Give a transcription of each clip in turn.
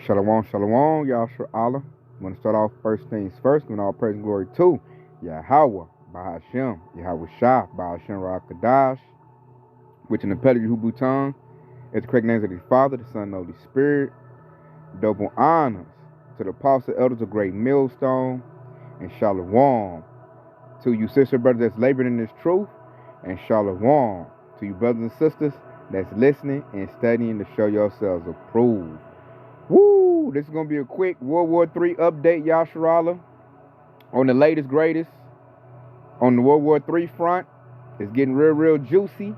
Shalom, shalom, Yahshua Allah. I'm going to start off first things first, giving all praise and glory to Yahweh, Bahashem, Yahweh Shah, Bahashem Rakadash, which in the pedigree Hebrew tongue is the correct names of the Father, the Son, and the Holy Spirit. Double honors to the apostle elders of Great Millstone, and shalom to you sister brothers that's laboring in this truth, and shalom to you brothers and sisters that's listening and studying to show yourselves approved. Woo! This is going to be a quick World War III update, Yahshua Allah, on the latest, greatest. On the World War III front, it's getting real juicy.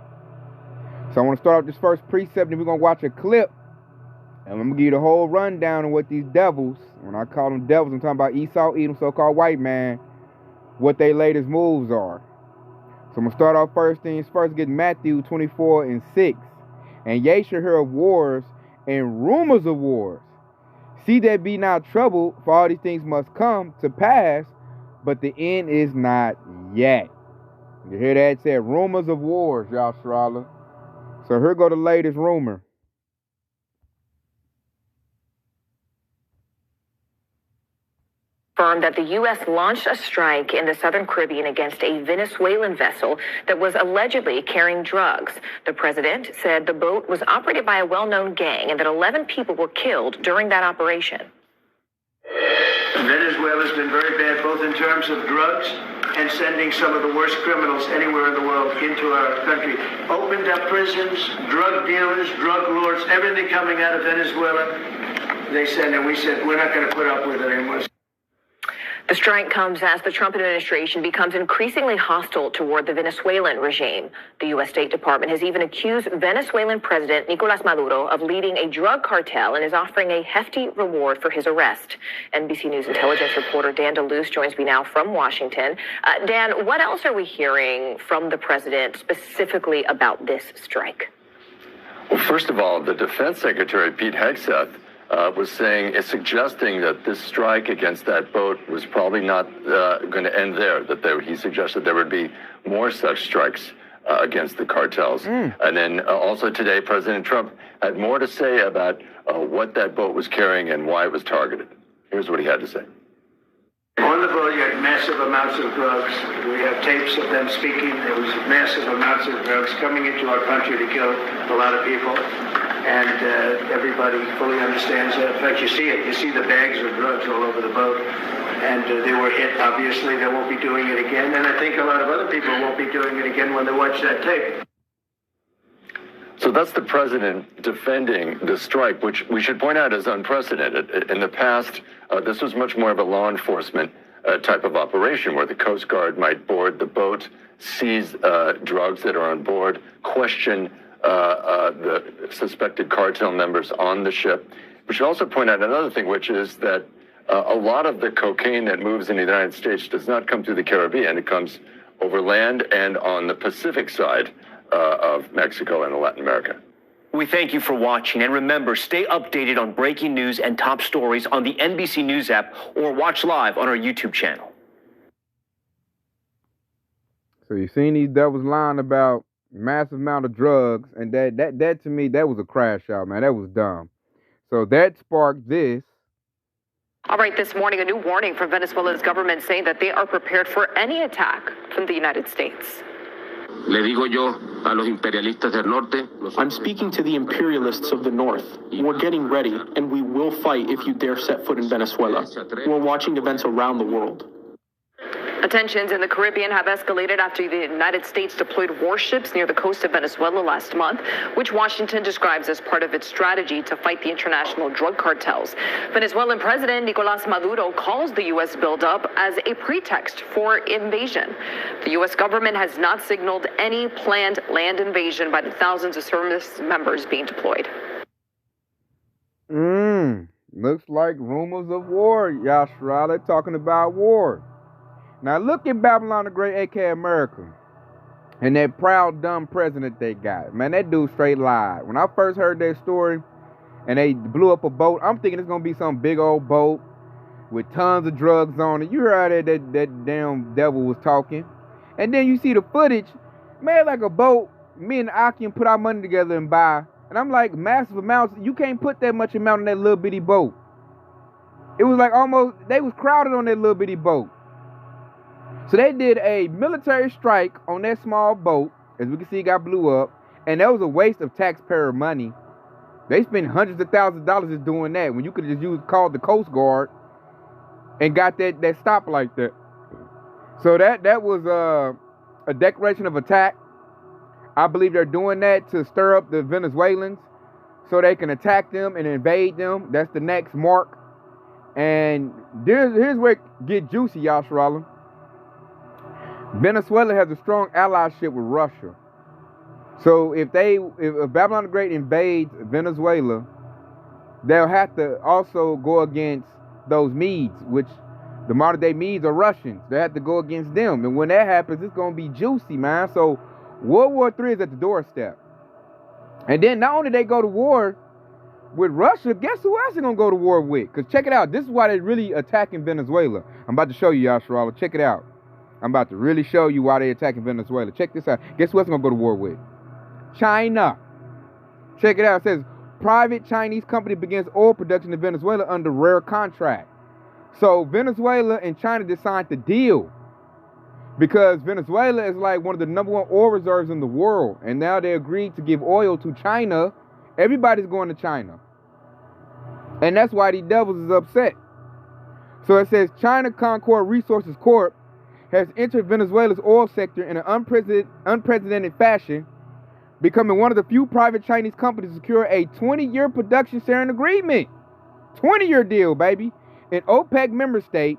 So I want to start off this first precept, and we're going to watch a clip. And I'm going to give you the whole rundown of what these devils, when I call them devils, I'm talking about Esau, Edom, so-called white man, what their latest moves are. So I'm going to start off first things first, get Matthew 24:6. And ye shall hear of wars and rumors of wars. See that be not troubled, for all these things must come to pass, but the end is not yet. You hear that? It said rumors of wars, Yahshua Allah. So here go the latest rumor. Confirmed that the U.S. launched a strike in the southern Caribbean against a Venezuelan vessel that was allegedly carrying drugs. The president said the boat was operated by a well-known gang and that 11 people were killed during that operation. Venezuela's been very bad, both in terms of drugs and sending some of the worst criminals anywhere in the world into our country. Opened up prisons, drug dealers, drug lords, everything coming out of Venezuela. They said, and we said, we're not going to put up with it anymore. The strike comes as the Trump administration becomes increasingly hostile toward the Venezuelan regime. The U.S. State Department has even accused Venezuelan President Nicolas Maduro of leading a drug cartel and is offering a hefty reward for his arrest. NBC News intelligence reporter Dan DeLuce joins me now from Washington. Dan, what else are we hearing from the president specifically about this strike? Well, first of all, the Defense Secretary, Pete Hegseth, was suggesting that this strike against that boat was probably not going to end there, that he suggested there would be more such strikes against the cartels. And then also today, President Trump had more to say about what that boat was carrying and why it was targeted. Here's what he had to say. On the boat, you had massive amounts of drugs. We have tapes of them speaking. There was massive amounts of drugs coming into our country to kill a lot of people. And everybody fully understands that. In fact, you see it. You see the bags of drugs all over the boat. And they were hit. Obviously, they won't be doing it again. And I think a lot of other people won't be doing it again when they watch that tape. So that's the president defending the strike, which we should point out is unprecedented. In the past, this was much more of a law enforcement type of operation where the Coast Guard might board the boat, seize drugs that are on board, question the suspected cartel members on the ship. We should also point out another thing, which is that a lot of the cocaine that moves in the United States does not come through the Caribbean. It comes over land and on the Pacific side of Mexico and Latin America. We thank you for watching, and remember, stay updated on breaking news and top stories on the NBC News app or watch live on our YouTube channel. So you seen these devils lying about massive amount of drugs, and that to me, that was a crash out, man. That was dumb. So that sparked this. All right, this morning, a new warning from Venezuela's government saying that they are prepared for any attack from the United States. I'm speaking to the imperialists of the North. We're getting ready, and we will fight if you dare set foot in Venezuela. We're watching events around the world. Tensions in the Caribbean have escalated after the United States deployed warships near the coast of Venezuela last month, which Washington describes as part of its strategy to fight the international drug cartels. Venezuelan President Nicolas Maduro calls the U.S. buildup as a pretext for invasion. The U.S. government has not signaled any planned land invasion by the thousands of service members being deployed. Looks like rumors of war, Yahshua. They're talking about war. Now look at Babylon the Great, a.k.a. America, and that proud, dumb president they got. Man, that dude straight lied. When I first heard that story and they blew up a boat, I'm thinking it's going to be some big old boat with tons of drugs on it. You heard that damn devil was talking. And then you see the footage. Man, like a boat, me and Akim put our money together and buy And I'm like, massive amounts. You can't put that much amount on that little bitty boat. It was like almost, they was crowded on that little bitty boat. So they did a military strike on that small boat. As we can see, it got blew up. And that was a waste of taxpayer money. They spent hundreds of thousands of dollars just doing that when you could have just called the Coast Guard and got that stop like that. So that was a declaration of attack. I believe they're doing that to stir up the Venezuelans so they can attack them and invade them. That's the next mark. And here's where it get juicy, Yasharala. Venezuela has a strong allyship with Russia. So if Babylon the Great invades Venezuela, they'll have to also go against those Medes, which the modern day Medes are Russians. They have to go against them. And when that happens, it's going to be juicy, man. So World War III is at the doorstep. And then not only they go to war with Russia, guess who else they're going to go to war with? Because check it out. This is why they're really attacking Venezuela. I'm about to show you, Yasharala. Check it out. I'm about to really show you why they're attacking Venezuela. Check this out. Guess who else going to go to war with? China. Check it out. It says, private Chinese company begins oil production in Venezuela under rare contract. So Venezuela and China decided to deal because Venezuela is like one of the #1 oil reserves in the world. And now they agreed to give oil to China. Everybody's going to China. And that's why these devils is upset. So it says China Concord Resources Corp has entered Venezuela's oil sector in an unprecedented fashion, becoming one of the few private Chinese companies to secure a 20-year production sharing agreement. 20-year deal, baby. An OPEC member state,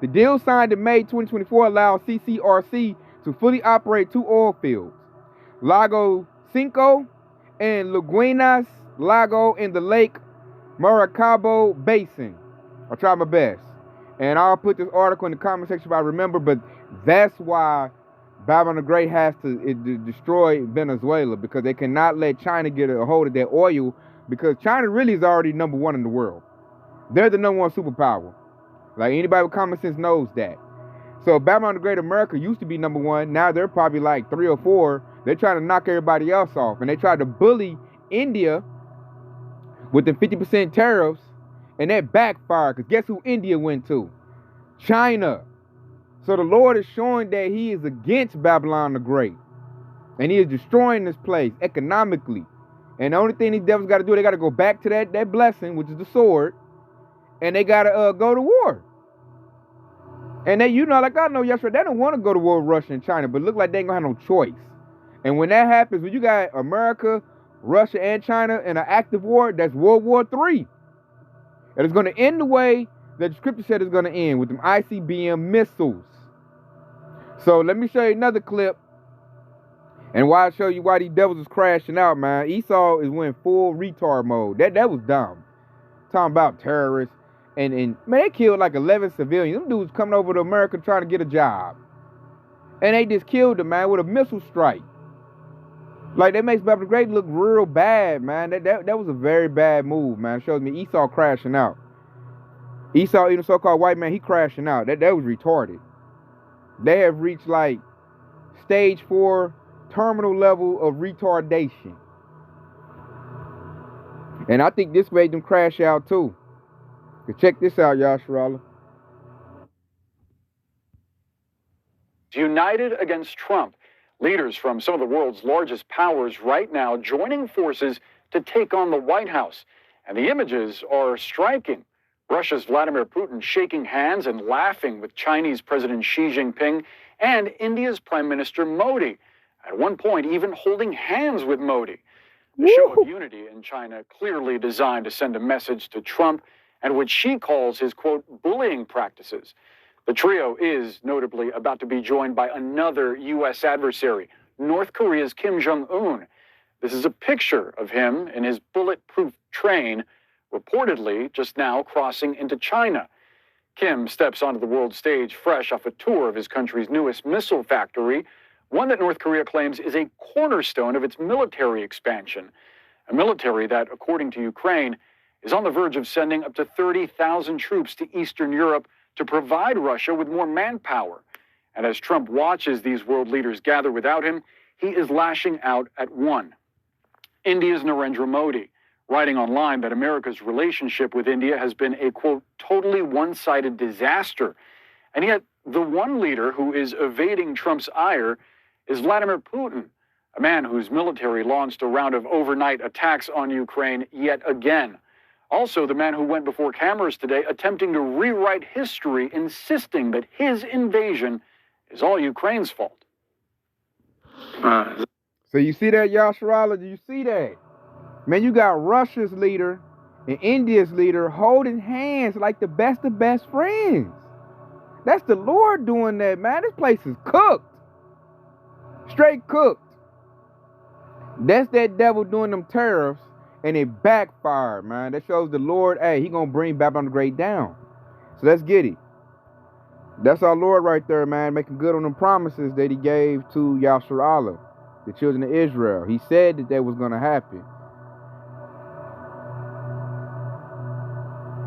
the deal signed in May 2024 allows CCRC to fully operate 2 oil fields, Lago Cinco and Lagunas Lago in the Lake Maracaibo Basin. I'll try my best. And I'll put this article in the comment section if I remember, but that's why Babylon the Great has to destroy Venezuela, because they cannot let China get a hold of their oil, because China really is already #1 in the world. They're the #1 superpower. Like, anybody with common sense knows that. So Babylon the Great America used to be #1. Now they're probably like 3 or 4. They're trying to knock everybody else off. And they tried to bully India with the 50% tariffs. And that backfired, because guess who India went to? China. So the Lord is showing that he is against Babylon the Great. And he is destroying this place economically. And the only thing these devils got to do, they got to go back to that blessing, which is the sword. And they got to go to war. And they, like I know yesterday, they don't want to go to war with Russia and China, but look like they ain't going to have no choice. And when that happens, when you got America, Russia, and China in an active war, that's World War III. And it's going to end the way that the scripture said it's going to end, with them ICBM missiles. So let me show you another clip. And why I show you why these devils is crashing out, man. Esau is went full retard mode. That was dumb. Talking about terrorists. And man, they killed like 11 civilians. Them dudes coming over to America trying to get a job. And they just killed them, man, with a missile strike. Like, that makes Babylon the Great look real bad, man. That was a very bad move, man. It shows me Esau crashing out. Esau, even so-called white man, he crashing out. That was retarded. They have reached like stage 4 terminal level of retardation. And I think this made them crash out too. But check this out, Yasharala. United against Trump. Leaders from some of the world's largest powers right now joining forces to take on the White House. And the images are striking. Russia's Vladimir Putin shaking hands and laughing with Chinese President Xi Jinping and India's Prime Minister Modi. At one point, even holding hands with Modi. The show of unity in China clearly designed to send a message to Trump and what Xi calls his, quote, bullying practices. The trio is notably about to be joined by another U.S. adversary, North Korea's Kim Jong-un. This is a picture of him in his bulletproof train, reportedly just now crossing into China. Kim steps onto the world stage fresh off a tour of his country's newest missile factory, one that North Korea claims is a cornerstone of its military expansion. A military that, according to Ukraine, is on the verge of sending up to 30,000 troops to Eastern Europe to provide Russia with more manpower. And as Trump watches these world leaders gather without him, he is lashing out at one. India's Narendra Modi, writing online that America's relationship with India has been a, quote, totally one-sided disaster. And yet, the one leader who is evading Trump's ire is Vladimir Putin, a man whose military launched a round of overnight attacks on Ukraine yet again. Also, the man who went before cameras today attempting to rewrite history, insisting that his invasion is all Ukraine's fault. So you see that, Yasharala? Do you see that? Man, you got Russia's leader and India's leader holding hands like the best of best friends. That's the Lord doing that, man. This place is cooked. Straight cooked. That's that devil doing them tariffs, and it backfired, man. That shows the Lord, hey, he gonna bring Babylon the Great down. So let's get it. That's our Lord right there, man, making good on the promises that he gave to Yasharala, the children of Israel. He said that was gonna happen.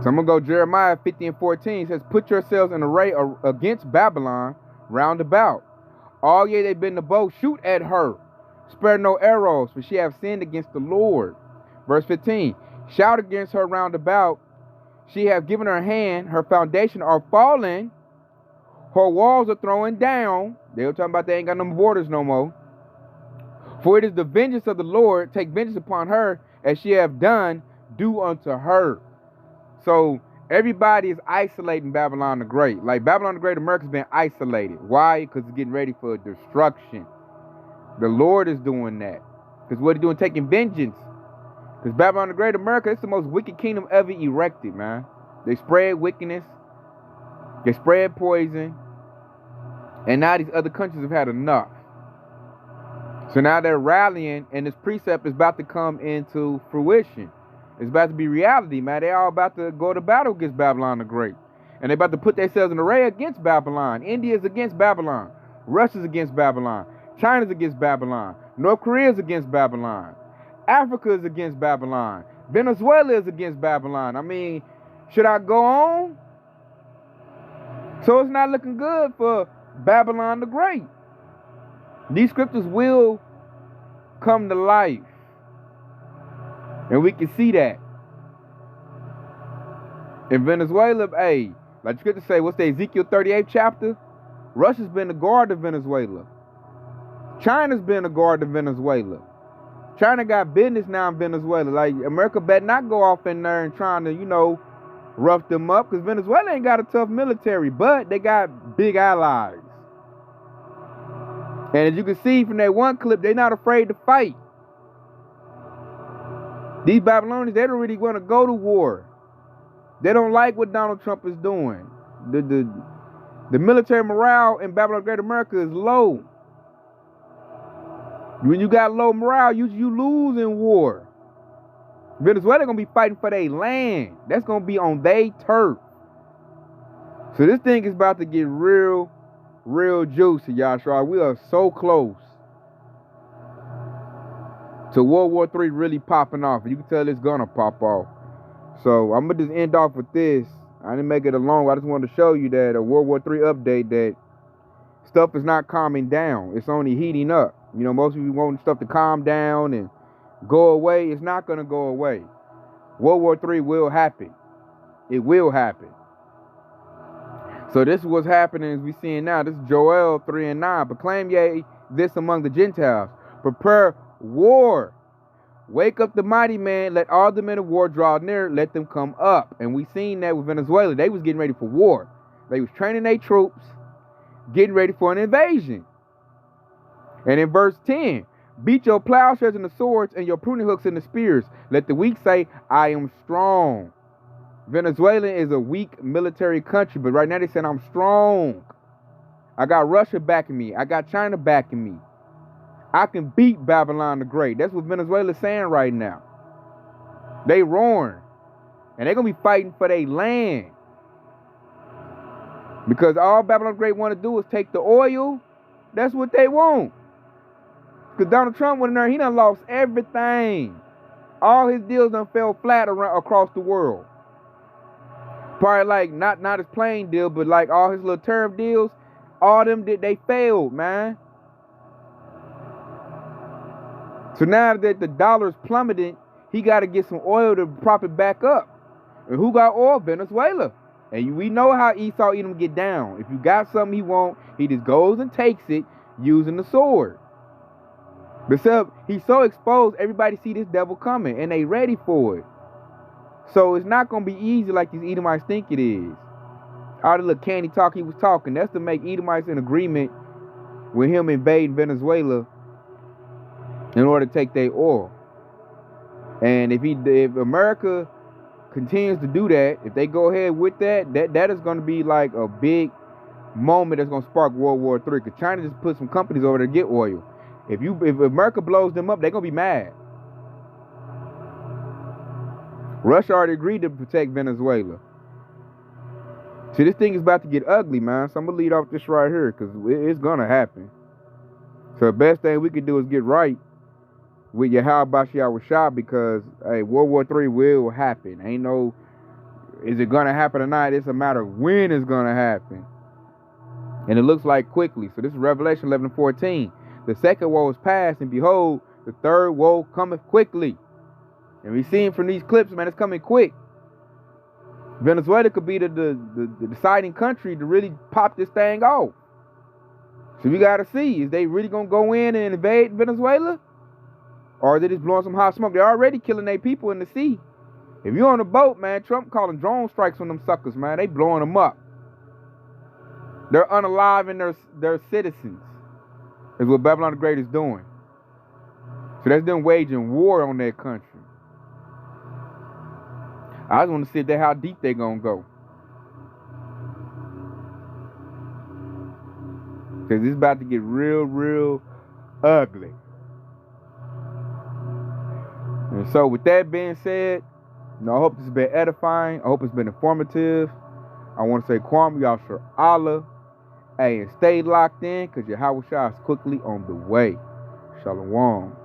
So I'm gonna go Jeremiah 50:14. It says, put yourselves in array against Babylon round about. All ye that been the bow, shoot at her. Spare no arrows, for she have sinned against the Lord. Verse 15. Shout against her round about. She have given her hand, her foundation are fallen, her walls are thrown down. They were talking about they ain't got no borders no more. For it is the vengeance of the Lord, take vengeance upon her, as she have done, do unto her. So everybody is isolating Babylon the Great. Like Babylon the Great, America's been isolated. Why? Because it's getting ready for destruction. The Lord is doing that. Because what he's doing, taking vengeance. Because Babylon the Great, America, it's the most wicked kingdom ever erected, man. They spread wickedness. They spread poison. And now these other countries have had enough. So now they're rallying, and this precept is about to come into fruition. It's about to be reality, man. They're all about to go to battle against Babylon the Great. And they're about to put themselves in array against Babylon. India's against Babylon. Russia's against Babylon. China's against Babylon. North Korea's against Babylon. Africa is against Babylon. Venezuela is against Babylon. I mean, should I go on? So it's not looking good for Babylon the Great. These scriptures will come to life. And we can see that. In Venezuela, hey, like the scripture say, what's the Ezekiel 38th chapter? Russia's been the guard of Venezuela. China's been the guard of Venezuela. China got business now in Venezuela. Like, America better not go off in there and trying to, rough them up. Because Venezuela ain't got a tough military, but they got big allies. And as you can see from that one clip, they're not afraid to fight. These Babylonians, they don't really want to go to war. They don't like what Donald Trump is doing. The military morale in Babylon Great America is low. When you got low morale, you lose in war. Venezuela gonna be fighting for their land. That's gonna be on their turf. So this thing is about to get real juicy, Yashar. We are so close to World War III really popping off. You can tell it's gonna pop off. So I'm gonna just end off with this. I didn't make it a long one. I just wanted to show you that a World War III update, that stuff is not calming down. It's only heating up. Most people want stuff to calm down and go away. It's not gonna go away. World War III will happen. It will happen. So this is what's happening as we seeing now. This is Joel 3:9. Proclaim ye this among the Gentiles. Prepare war. Wake up the mighty man. Let all the men of war draw near. Let them come up. And we seen that with Venezuela. They was getting ready for war. They was training their troops, getting ready for an invasion. And in verse 10, beat your plowshares and the swords and your pruning hooks and the spears. Let the weak say, I am strong. Venezuela is a weak military country, but right now they saying I'm strong. I got Russia backing me. I got China backing me. I can beat Babylon the Great. That's what Venezuela's saying right now. They roaring. And they're going to be fighting for their land. Because all Babylon the Great want to do is take the oil. That's what they want. Because Donald Trump went in there, he done lost everything. All his deals done fell flat across the world. Probably like not his plane deal, but like all his little tariff deals, all them they failed, man. So now that the dollar's plummeted, he got to get some oil to prop it back up. And who got oil? Venezuela. And we know how Esau Edom get down. If you got something he want, he just goes and takes it using the sword. But so he's so exposed, everybody see this devil coming, and they ready for it. So it's not going to be easy like these Edomites think it is. All the little candy talk he was talking, that's to make Edomites in agreement with him invading Venezuela in order to take their oil. And if America continues to do that, if they go ahead with that is going to be like a big moment that's going to spark World War III. Because China just put some companies over there to get oil. If America blows them up, they're going to be mad. Russia already agreed to protect Venezuela. See, this thing is about to get ugly, man. So I'm going to lead off this right here because it's going to happen. So the best thing we can do is get right with Yahweh Shah, because hey, World War III will happen. Ain't no, is it gonna happen or not? It's a matter of when it's gonna happen. And it looks like quickly. So this is Revelation 11:14. The second woe is past, and behold, the third woe cometh quickly. And we see from these clips, man, it's coming quick. Venezuela could be the deciding country to really pop this thing off. So we gotta see, is they really gonna go in and invade Venezuela? Or are they just blowing some hot smoke? They're already killing their people in the sea. If you're on a boat, man, Trump calling drone strikes on them suckers, man. They blowing them up. They're unaliving their citizens. Is what Babylon the Great is doing. So that's them waging war on their country. I just want to see how deep they gonna go. Because it's about to get real ugly. And so with that being said, I hope this has been edifying. I hope it's been informative. I want to say Kwame Yashar Allah. Hey, and stay locked in because Yahweh Shah is quickly on the way. Shalom.